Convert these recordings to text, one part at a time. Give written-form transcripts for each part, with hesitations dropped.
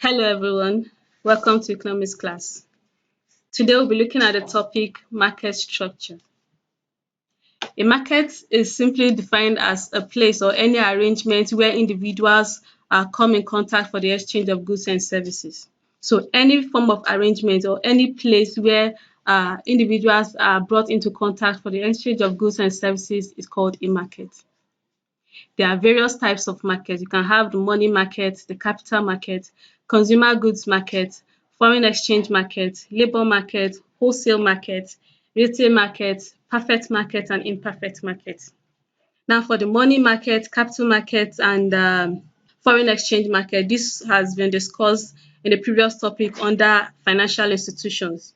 Hello everyone, welcome to economics class. Today we'll be looking at the topic market structure. A market is simply defined as a place or any arrangement where individuals come in contact for the exchange of goods and services. So any form of arrangement or any place where individuals are brought into contact for the exchange of goods and services is called a market. There are various types of markets. You can have the money market, the capital market, consumer goods market, foreign exchange market, labor market, wholesale market, retail market, perfect market, and imperfect market. Now, for the money market, capital market, and foreign exchange market, this has been discussed in the previous topic under financial institutions.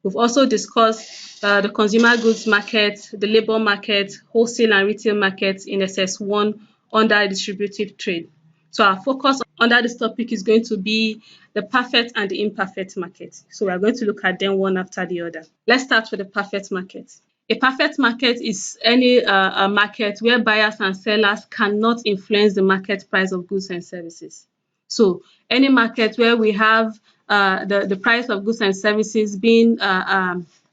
We've also discussed the consumer goods market, the labor market, wholesale and retail market in SS1 under distributive trade. So our focus under this topic is going to be the perfect and the imperfect market. So we are going to look at them one after the other. Let's start with the perfect market. A perfect market is any a market where buyers and sellers cannot influence the market price of goods and services. So any market where we have the price of goods and services being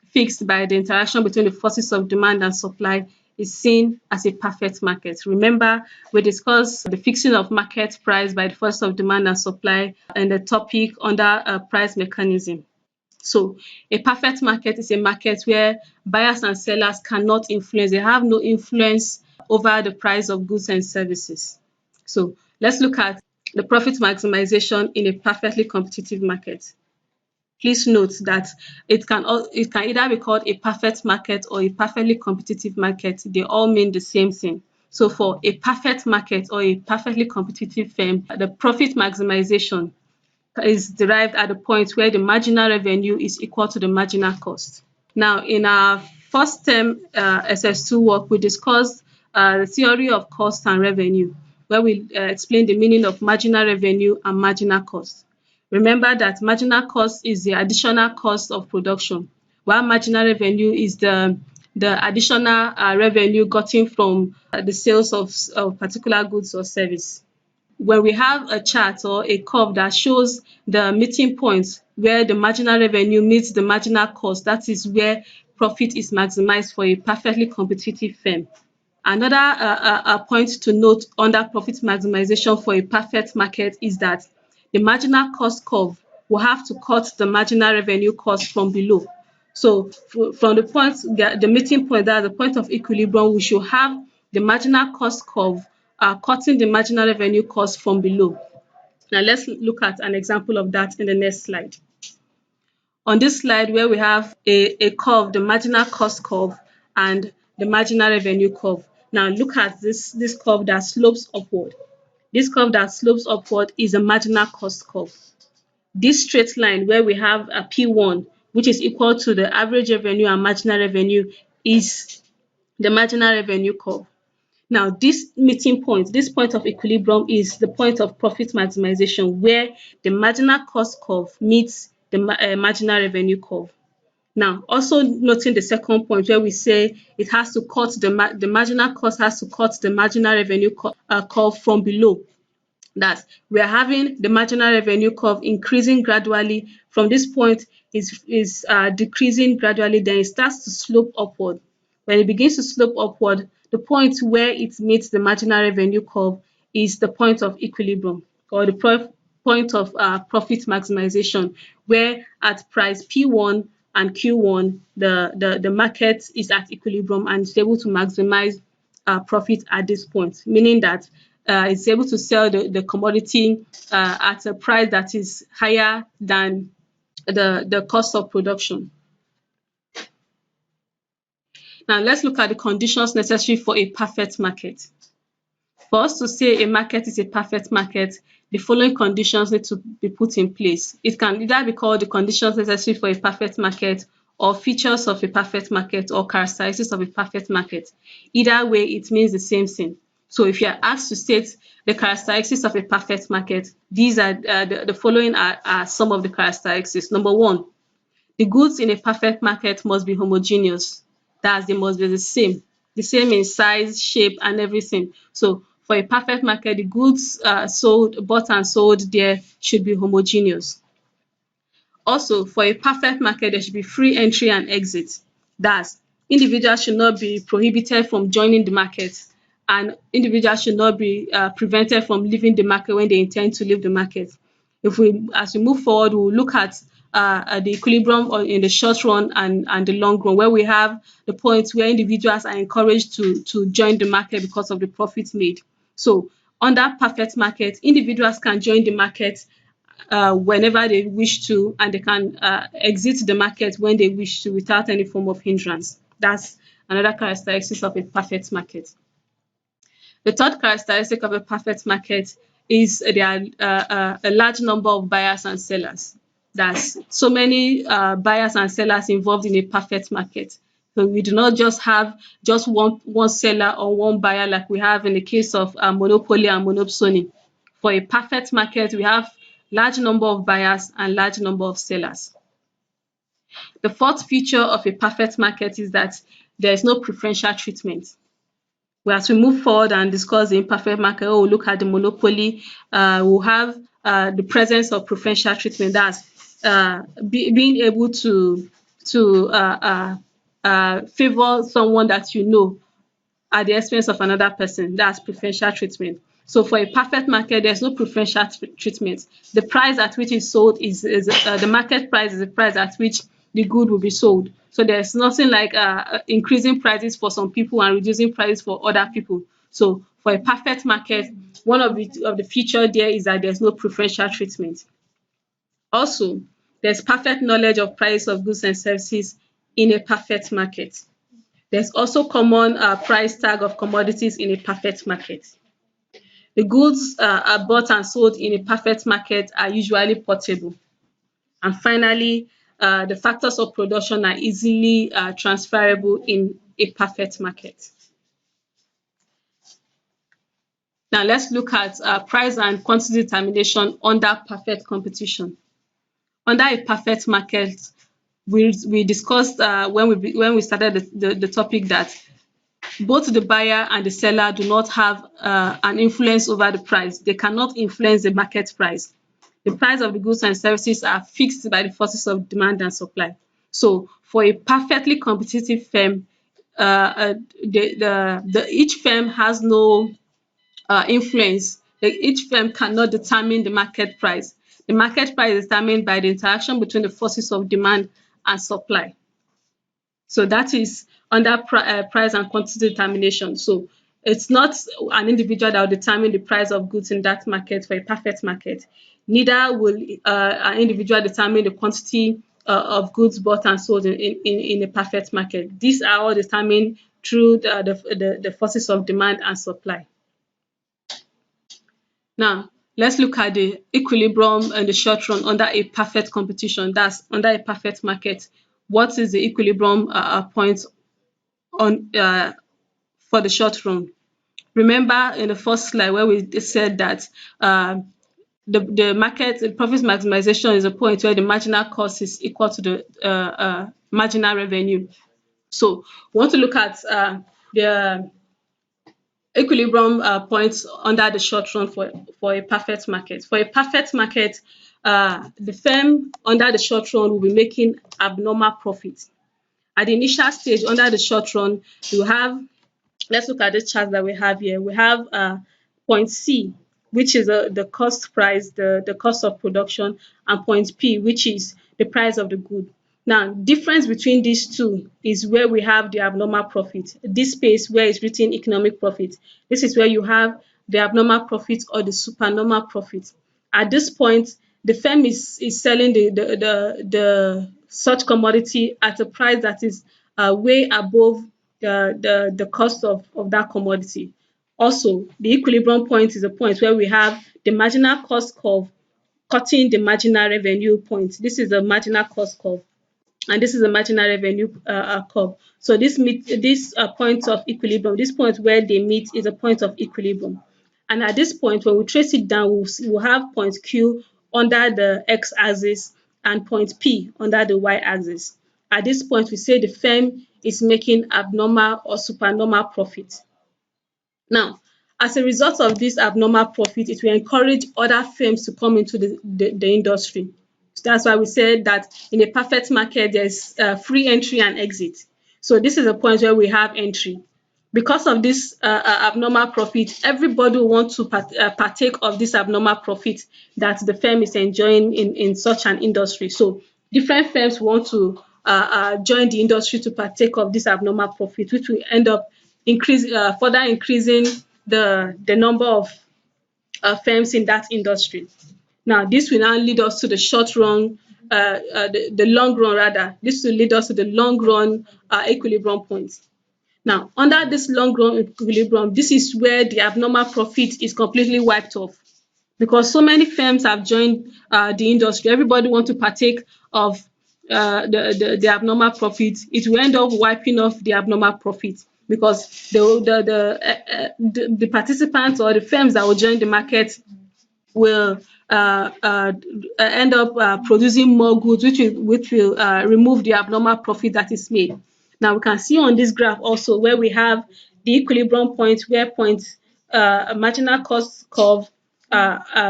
fixed by the interaction between the forces of demand and supply is seen as a perfect market. Remember, we discussed the fixing of market price by the forces of demand and supply and the topic under price mechanism. So a perfect market is a market where buyers and sellers cannot influence. They have no influence over the price of goods and services. So let's look at the profit maximization in a perfectly competitive market. Please note that it can either be called a perfect market or a perfectly competitive market. They all mean the same thing. So for a perfect market or a perfectly competitive firm, the profit maximization is derived at the point where the marginal revenue is equal to the marginal cost. Now, in our first term SS2 work, we discussed the theory of cost and revenue, where we explain the meaning of marginal revenue and marginal cost. Remember that marginal cost is the additional cost of production, while marginal revenue is the additional revenue gotten from the sales of particular goods or service. When we have a chart or a curve that shows the meeting point where the marginal revenue meets the marginal cost, that is where profit is maximized for a perfectly competitive firm. Another point to note under profit maximization for a perfect market is that the marginal cost curve will have to cut the marginal revenue cost from below. So from the point, the meeting point, that's the point of equilibrium, we should have the marginal cost curve cutting the marginal revenue cost from below. Now let's look at an example of that in the next slide. On this slide where we have a curve, the marginal cost curve and the marginal revenue curve. Now look at this curve that slopes upward. This curve that slopes upward is a marginal cost curve. This straight line where we have a P1, which is equal to the average revenue and marginal revenue, is the marginal revenue curve. Now, this meeting point, this point of equilibrium is the point of profit maximization where the marginal cost curve meets the marginal revenue curve. Now, also noting the second point where we say it has to cut the marginal cost has to cut the marginal revenue curve from below. That we are having the marginal revenue curve increasing gradually. From this point, is decreasing gradually, then it starts to slope upward. When it begins to slope upward, the point where it meets the marginal revenue curve is the point of equilibrium or the point of profit maximization, where at price P1 and Q1, the market is at equilibrium and is able to maximize profit at this point, meaning that it's able to sell the commodity at a price that is higher than the cost of production. Now let's look at the conditions necessary for a perfect market. For us to say a market is a perfect market, the following conditions need to be put in place. It can either be called the conditions necessary for a perfect market or features of a perfect market or characteristics of a perfect market. Either way, it means the same thing. So if you are asked to state the characteristics of a perfect market, these are the following are some of the characteristics. Number one, the goods in a perfect market must be homogeneous. That they must be the same in size, shape, and everything. So For a perfect market, the goods bought and sold there should be homogeneous. Also, for a perfect market, there should be free entry and exit. That's individuals should not be prohibited from joining the market, and individuals should not be prevented from leaving the market when they intend to leave the market. As we move forward, we will look at the equilibrium in the short run and the long run, where we have the points where individuals are encouraged to join the market because of the profits made. So under perfect market, individuals can join the market whenever they wish to, and they can exit the market when they wish to without any form of hindrance. That's another characteristic of a perfect market. The third characteristic of a perfect market is there are a large number of buyers and sellers. There's so many buyers and sellers involved in a perfect market. So we do not just have just one seller or one buyer like we have in the case of monopoly and monopsony. For a perfect market, we have large number of buyers and large number of sellers. The fourth feature of a perfect market is that there is no preferential treatment. As we move forward and discuss the imperfect market, we'll look at the monopoly. We'll have the presence of preferential treatment. That's being able to favor someone that you know at the expense of another person. That's preferential treatment. So for a perfect market, there's no preferential treatment. The price at which it's sold is the market price is the price at which the good will be sold. So there's nothing like increasing prices for some people and reducing prices for other people. So for a perfect market, one of the feature there is that there's no preferential treatment. Also, there's perfect knowledge of price of goods and services in a perfect market. There's also common price tag of commodities in a perfect market. The goods are bought and sold in a perfect market are usually portable. And finally, the factors of production are easily transferable in a perfect market. Now let's look at price and quantity determination under perfect competition. Under a perfect market, we discussed when we started the topic that both the buyer and the seller do not have an influence over the price. They cannot influence the market price. The price of the goods and services are fixed by the forces of demand and supply. So for a perfectly competitive firm, each firm has no influence. Each firm cannot determine the market price. The market price is determined by the interaction between the forces of demand and supply. So that is under price and quantity determination. So it's not an individual that will determine the price of goods in that market for a perfect market. Neither will an individual determine the quantity of goods bought and sold in a perfect market. These are all determined through the forces of demand and supply. Now, let's look at the equilibrium in the short run under a perfect competition. That's under a perfect market. What is the equilibrium point on for the short run? Remember in the first slide where we said that the market the profit maximization is a point where the marginal cost is equal to the marginal revenue. So we want to look at the equilibrium points under the short run for a perfect market. For a perfect market, the firm under the short run will be making abnormal profit. At the initial stage under the short run, you have, let's look at the chart that we have here. We have point C, which is the cost price, the cost of production, and point P, which is the price of the good. Now, difference between these two is where we have the abnormal profit. This space where it's written economic profit. This is where you have the abnormal profit or the supernormal profit. At this point, the firm is selling the such commodity at a price that is way above the cost of that commodity. Also, the equilibrium point is a point where we have the marginal cost curve cutting the marginal revenue point. This is the marginal cost curve, and this is the marginal revenue curve. So this point of equilibrium, this point where they meet is a point of equilibrium. And at this point, when we trace it down, we'll have point Q under the x-axis and point P under the y-axis. At this point, we say the firm is making abnormal or supernormal profit. Now, as a result of this abnormal profit, it will encourage other firms to come into the industry. So that's why we said that in a perfect market, there's free entry and exit. So this is a point where we have entry. Because of this abnormal profit, everybody will want to partake of this abnormal profit that the firm is enjoying in such an industry. So different firms want to join the industry to partake of this abnormal profit, which will end up further increasing the number of firms in that industry. Now, this will now lead us to the short run, the long run rather. This will lead us to the long run equilibrium point. Now, under this long run equilibrium, this is where the abnormal profit is completely wiped off, because so many firms have joined the industry. Everybody wants to partake of the abnormal profit. It will end up wiping off the abnormal profit, because the participants or the firms that will join the market will end up producing more goods, which will remove the abnormal profit that is made. Now we can see on this graph also where we have the equilibrium point, where marginal cost curve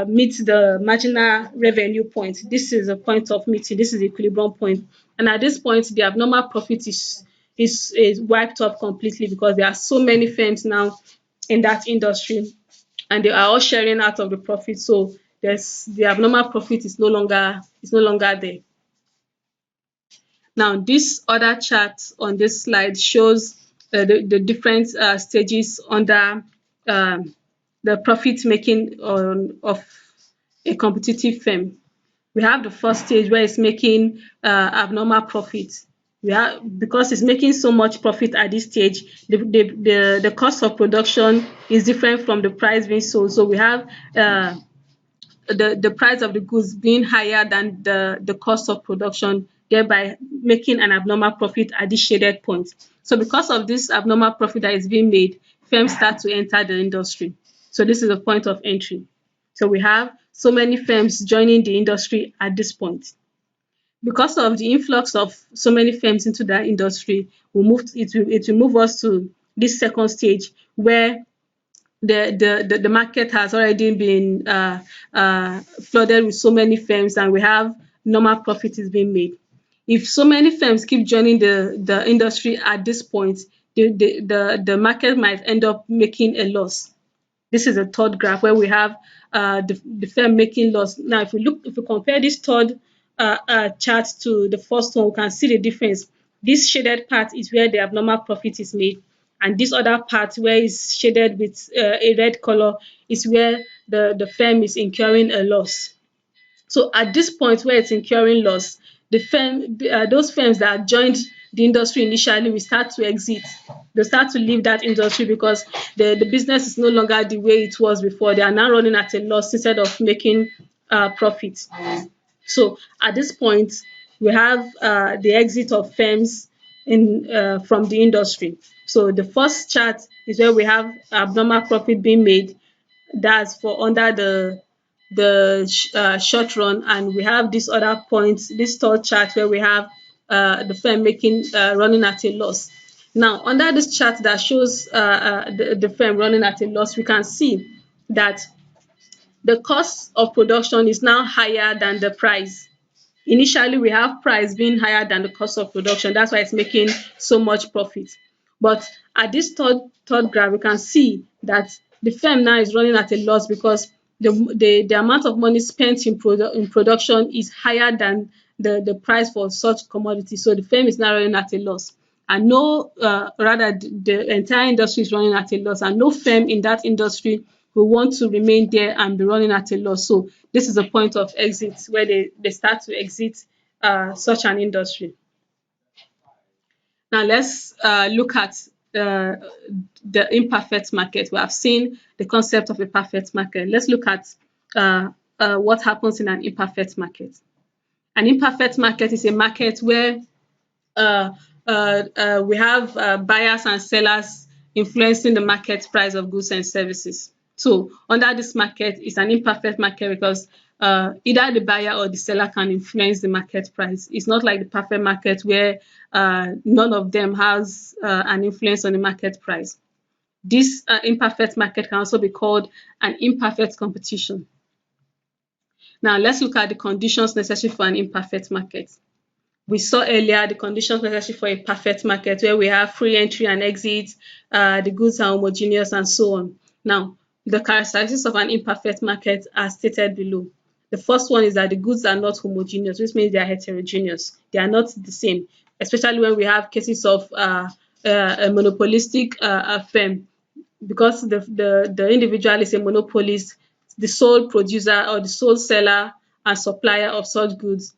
meets the marginal revenue point. This is a point of meeting. This is the equilibrium point, and at this point, the abnormal profit is wiped off completely, because there are so many firms now in that industry, and they are all sharing out of the profit. So the abnormal profit is no longer there. Now, this other chart on this slide shows the different stages under the profit making of a competitive firm. We have the first stage where it's making abnormal profit. Because it's making so much profit at this stage, the cost of production is different from the price being sold. So we have the price of the goods being higher than the cost of production, thereby making an abnormal profit at this shaded point. So because of this abnormal profit that is being made, firms start to enter the industry. So this is a point of entry. So we have so many firms joining the industry at this point. Because of the influx of so many firms into that industry, it will move us to this second stage, where the market has already been flooded with so many firms, and we have normal profit is being made. If so many firms keep joining the industry at this point, the market might end up making a loss. This is a third graph where we have the firm making loss. Now, if we compare this third chart to the first one, we can see the difference. This shaded part is where the abnormal profit is made, and this other part where it's shaded with a red color is where the firm is incurring a loss. So at this point where it's incurring loss, those firms that joined the industry initially will start to exit. They start to leave that industry, because the business is no longer the way it was before. They are now running at a loss instead of making profit. So at this point, we have the exit of firms from the industry. So the first chart is where we have abnormal profit being made. That's for under the short run, and we have this other point, this third chart, where we have the firm running at a loss. Now, under this chart that shows the firm running at a loss, we can see that the cost of production is now higher than the price. Initially, we have price being higher than the cost of production. That's why it's making so much profit. But at this third graph, we can see that the firm now is running at a loss, because the amount of money spent in production is higher than the price for such commodity. So the firm is now running at a loss. And the entire industry is running at a loss, and no firm in that industry will want to remain there and be running at a loss. So this is a point of exit, where they start to exit such an industry. Now let's look at the imperfect market. We have seen the concept of a perfect market. Let's look at what happens in an imperfect market. An imperfect market is a market where we have buyers and sellers influencing the market price of goods and services. So under this market, it's an imperfect market, because either the buyer or the seller can influence the market price. It's not like the perfect market where none of them has an influence on the market price. This imperfect market can also be called an imperfect competition. Now, let's look at the conditions necessary for an imperfect market. We saw earlier the conditions necessary for a perfect market, where we have free entry and exit, the goods are homogeneous, and so on. Now, the characteristics of an imperfect market are stated below. The first one is that the goods are not homogeneous, which means they are heterogeneous. They are not the same, especially when we have cases of a monopolistic firm, because the individual is a monopolist, the sole producer or the sole seller and supplier of such goods.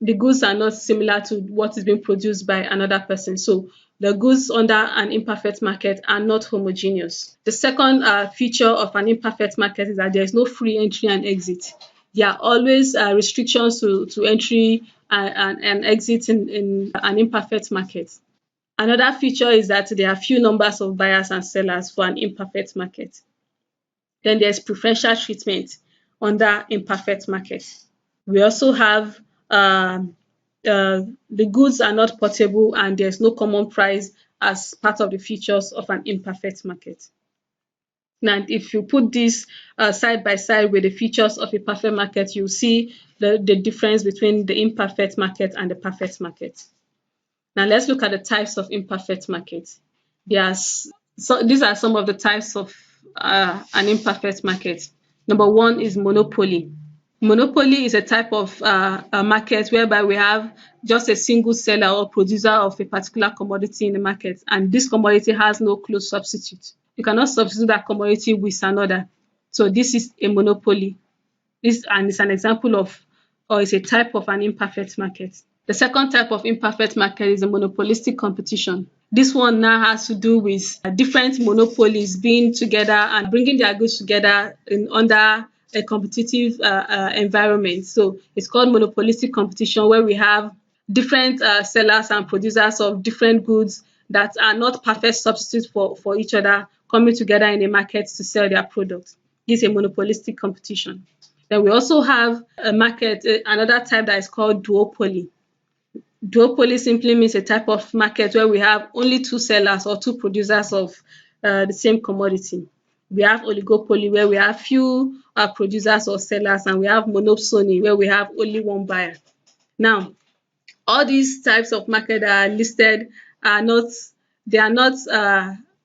The goods are not similar to what is being produced by another person. So the goods under an imperfect market are not homogeneous. The second feature of an imperfect market is that there is no free entry and exit. There are always restrictions to entry and exit in an imperfect market. Another feature is that there are few numbers of buyers and sellers for an imperfect market. Then there's preferential treatment under imperfect market. We also have the goods are not portable and there's no common price as part of the features of an imperfect market. Now, if you put this side by side with the features of a perfect market, you'll see the difference between the imperfect market and the perfect market. Now, let's look at the types of imperfect market. These are some of the types of an imperfect market. Number one is monopoly. Monopoly is a type of a market whereby we have just a single seller or producer of a particular commodity in the market, and this commodity has no close substitute. You cannot substitute that commodity with another. So this is a monopoly. And it's an example of, or it's a type of an imperfect market. The second type of imperfect market is a monopolistic competition. This one now has to do with different monopolies being together and bringing their goods together under a competitive environment. So it's called monopolistic competition, where we have different sellers and producers of different goods that are not perfect substitutes for each other coming together in a market to sell their products. This is a monopolistic competition. Then we also have a market, another type that is called duopoly. Duopoly simply means a type of market where we have only two sellers or two producers of the same commodity. We have oligopoly, where we have few producers or sellers, and we have monopsony, where we have only one buyer. Now, all these types of market that are listed are not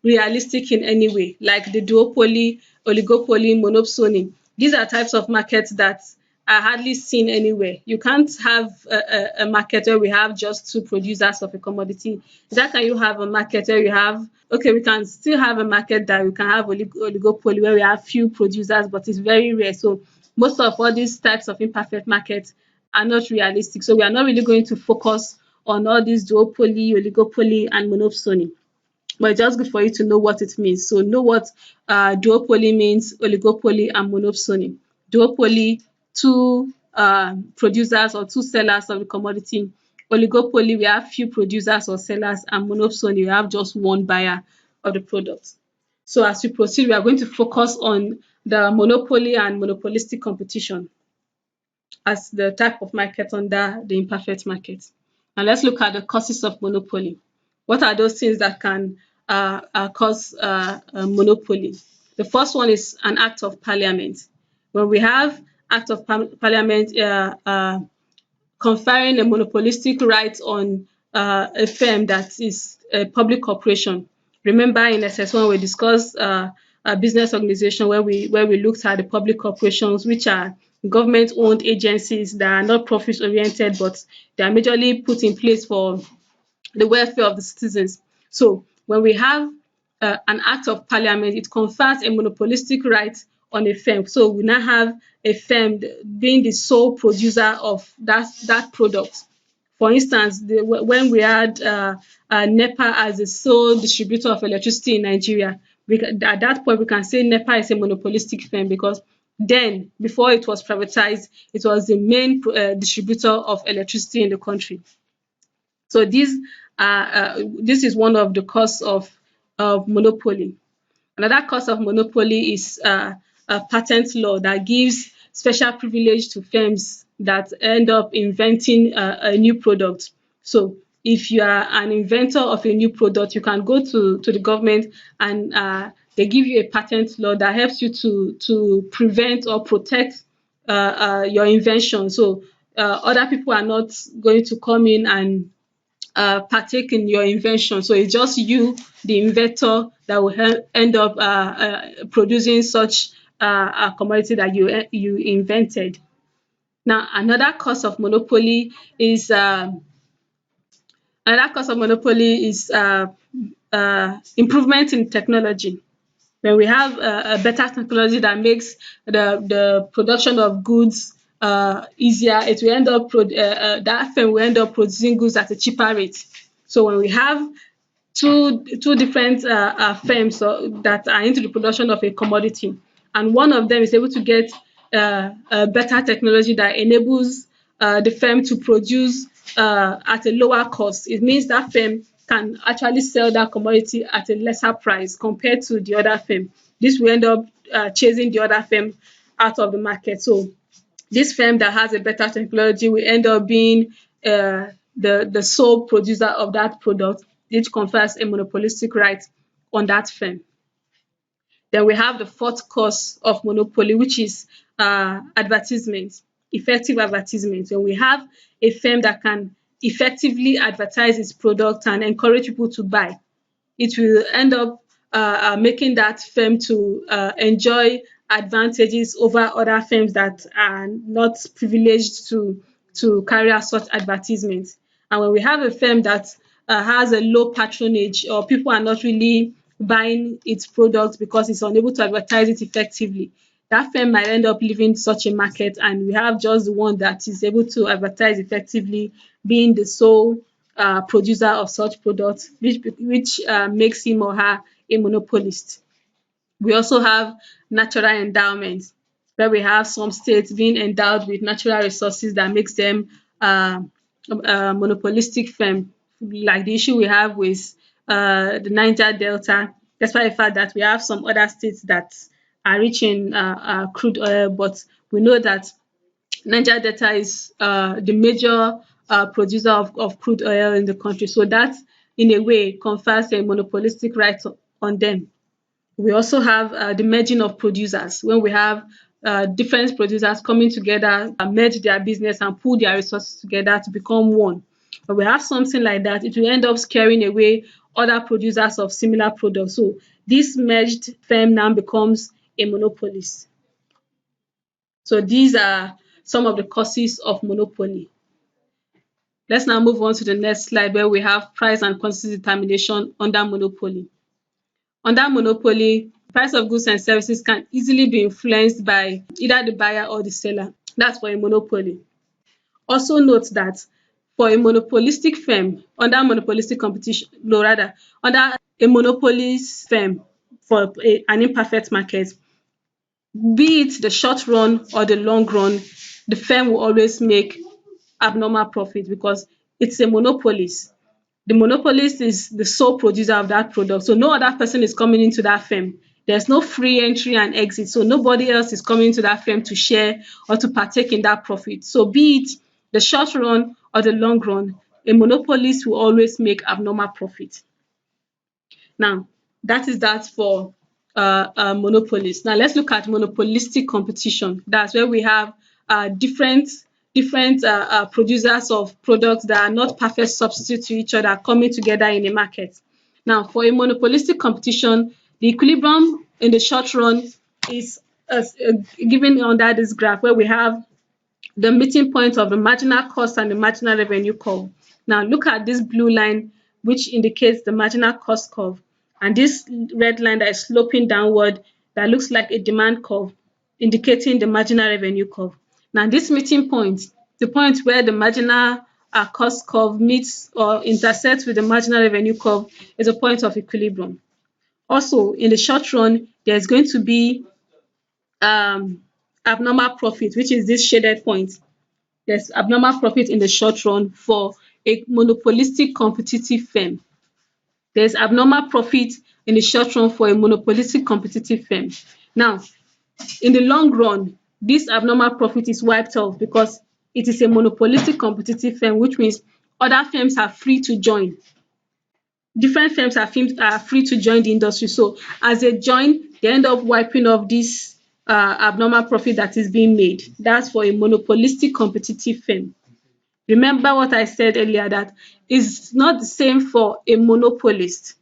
realistic in any way, like the duopoly, oligopoly, monopsony. These are types of markets that are hardly seen anywhere. You can't have a market where we have just two producers of a commodity. That can you have a market where you have, okay, we can still have a market that we can have oligopoly where we have few producers, but it's very rare. So most of all these types of imperfect markets are not realistic. So we are not really going to focus on all these duopoly, oligopoly, and monopsony. But it's just good for you to know what it means. So know what duopoly means, oligopoly, and monopsony. Duopoly, two producers or two sellers of the commodity. Oligopoly, we have few producers or sellers, and monopsony, we have just one buyer of the product. So as we proceed, we are going to focus on the monopoly and monopolistic competition as the type of market under the imperfect market. And let's look at the causes of monopoly. What are those things that can cause monopoly? The first one is an act of parliament. When we have act of parliament conferring a monopolistic right on a firm that is a public corporation. Remember in SS1 we discussed a business organization where we looked at the public corporations, which are government-owned agencies that are not profit-oriented, but they are majorly put in place for the welfare of the citizens. So when we have an act of parliament, it confers a monopolistic right on a firm. So we now have a firm being the sole producer of that product. For instance, when we had NEPA as the sole distributor of electricity in Nigeria, at that point we can say NEPA is a monopolistic firm, because then, before it was privatized, it was the main distributor of electricity in the country. So this is one of the causes of monopoly. Another cause of monopoly is a patent law that gives special privilege to firms that end up inventing a new product. So if you are an inventor of a new product, you can go to the government and they give you a patent law that helps you to prevent or protect your invention. So other people are not going to come in and partake in your invention. So it's just you, the inventor, that will end up producing such a commodity that you invented. Now, another cause of monopoly is improvement in technology. When we have a better technology that makes the production of goods easier, it will end up that firm will end up producing goods at a cheaper rate. So when we have two different firms that are into the production of a commodity, and one of them is able to get a better technology that enables the firm to produce at a lower cost. It means that firm can actually sell that commodity at a lesser price compared to the other firm. This will end up chasing the other firm out of the market. So this firm that has a better technology will end up being the sole producer of that product, which confers a monopolistic right on that firm. Then we have the fourth cause of monopoly, which is advertisement, effective advertisement. When we have a firm that can effectively advertise its product and encourage people to buy, it will end up making that firm to enjoy advantages over other firms that are not privileged to carry out such advertisements. And when we have a firm that has a low patronage, or people are not really buying its products because it's unable to advertise it effectively, that firm might end up leaving such a market, and we have just the one that is able to advertise effectively being the sole producer of such products, which makes him or her a monopolist. We also have natural endowment, where we have some states being endowed with natural resources that makes them a monopolistic firm, like the issue we have with the Niger Delta, despite the fact that we have some other states that are rich in crude oil, but we know that Niger Delta is the major producer of crude oil in the country. So that, in a way, confers a monopolistic right on them. We also have the merging of producers, when we have different producers coming together, merge their business and pool their resources together to become one. When we have something like that, it will end up scaring away other producers of similar products. So this merged firm now becomes a monopolist. So these are some of the causes of monopoly. Let's now move on to the next slide, where we have price and quantity determination under monopoly. Under monopoly, price of goods and services can easily be influenced by either the buyer or the seller. That's for a monopoly. Also note that for a monopolistic firm, under monopolistic competition, no, rather, under a monopolist firm for an imperfect market, be it the short run or the long run, the firm will always make abnormal profit because it's a monopolist. The monopolist is the sole producer of that product. So no other person is coming into that firm. There's no free entry and exit. So nobody else is coming into that firm to share or to partake in that profit. So be it the short run or the long run, a monopolist will always make abnormal profit. Now, that is that for monopolists. Now, let's look at monopolistic competition. That's where we have different producers of products that are not perfect substitutes to each other coming together in a market. Now, for a monopolistic competition, the equilibrium in the short run is given under this graph, where we have the meeting point of the marginal cost and the marginal revenue curve. Now, look at this blue line, which indicates the marginal cost curve, and this red line that is sloping downward that looks like a demand curve, indicating the marginal revenue curve. Now, this meeting point, the point where the marginal cost curve meets or intersects with the marginal revenue curve, is a point of equilibrium. Also, in the short run, there's going to be abnormal profit, which is this shaded point. There's abnormal profit in the short run for a monopolistic competitive firm. There's abnormal profit in the short run for a monopolistic competitive firm. Now, in the long run, this abnormal profit is wiped off because it is a monopolistic competitive firm, which means other firms are free to join. different firms are free to join the industry. So as they join, they end up wiping off this abnormal profit that is being made. That's for a monopolistic competitive firm. Remember what I said earlier, that it's not the same for a monopolist.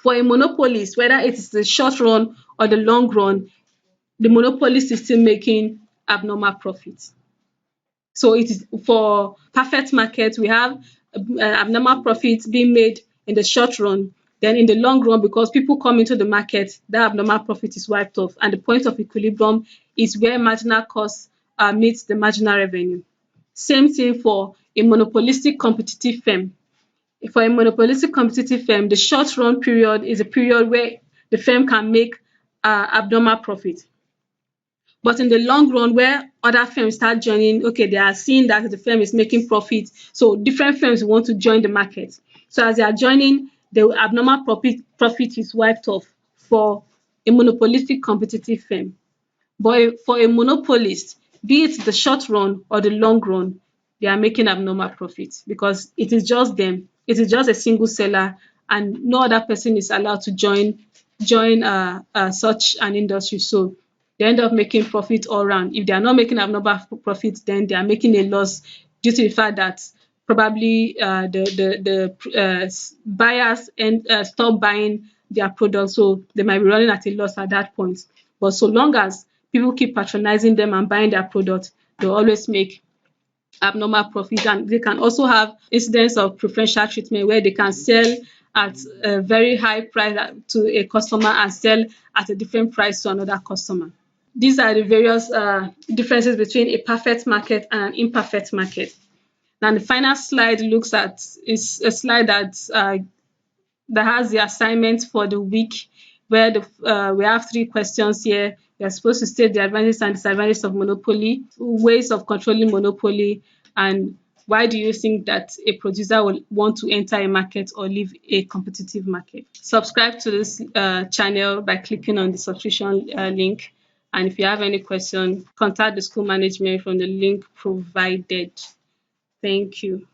For a monopolist, whether it is the short run or the long run, the monopolist is still making abnormal profits. So it is for perfect market, we have abnormal profits being made in the short run. Then in the long run, because people come into the market, that abnormal profit is wiped off. And the point of equilibrium is where marginal costs meets the marginal revenue. Same thing for a monopolistic competitive firm. For a monopolistic competitive firm, the short run period is a period where the firm can make abnormal profit. But in the long run, where other firms start joining, okay, they are seeing that the firm is making profit. So different firms want to join the market. So as they are joining, the abnormal profit is wiped off for a monopolistic competitive firm. But for a monopolist, be it the short run or the long run, they are making abnormal profits because it is just them. It is just a single seller, and no other person is allowed to join such an industry. So they end up making profit all round. If they are not making abnormal profits, then they are making a loss due to the fact that probably the buyers and stop buying their products, so they might be running at a loss at that point. But so long as people keep patronizing them and buying their product, they'll always make abnormal profit. And they can also have incidents of preferential treatment where they can sell at a very high price to a customer and sell at a different price to another customer. These are the various differences between a perfect market and an imperfect market. Now the final slide looks at is a slide that has the assignment for the week, where we have 3 questions here. We are supposed to state the advantages and disadvantages of monopoly, ways of controlling monopoly, and why do you think that a producer will want to enter a market or leave a competitive market. Subscribe to this channel by clicking on the subscription link. And if you have any question, contact the school management from the link provided. Thank you.